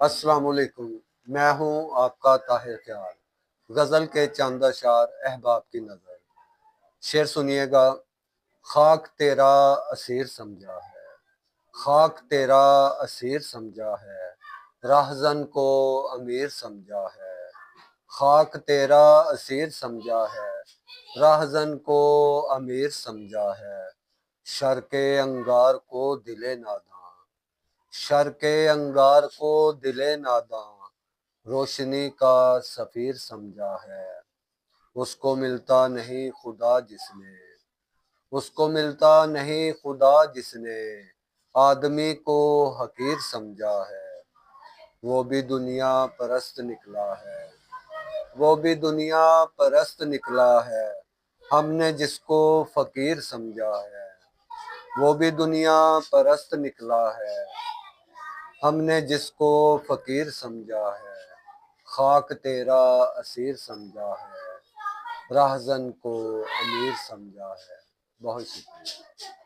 السلام علیکم، میں ہوں آپ کا طاہر خیال۔ غزل کے چند اشعار احباب کی نظر۔ شعر سنیے گا۔ خاک تیرا اسیر سمجھا ہے، خاک تیرا اسیر سمجھا ہے، راہزن کو امیر سمجھا ہے۔ خاک تیرا اسیر سمجھا ہے، راہزن کو امیر سمجھا ہے۔ شر کے انگار کو دل ناداں، شر کے انگار کو دل ناداں، روشنی کا سفیر سمجھا ہے۔ اس کو ملتا نہیں خدا جس نے، اس کو ملتا نہیں خدا جس نے آدمی کو حقیر سمجھا ہے۔ وہ بھی دنیا پرست نکلا ہے، وہ بھی دنیا پرست نکلا ہے، ہم نے جس کو فقیر سمجھا ہے۔ وہ بھی دنیا پرست نکلا ہے، ہم نے جس کو فقیر سمجھا ہے۔ خاک تیرا اسیر سمجھا ہے، راہزن کو امیر سمجھا ہے۔ بہت شکریہ۔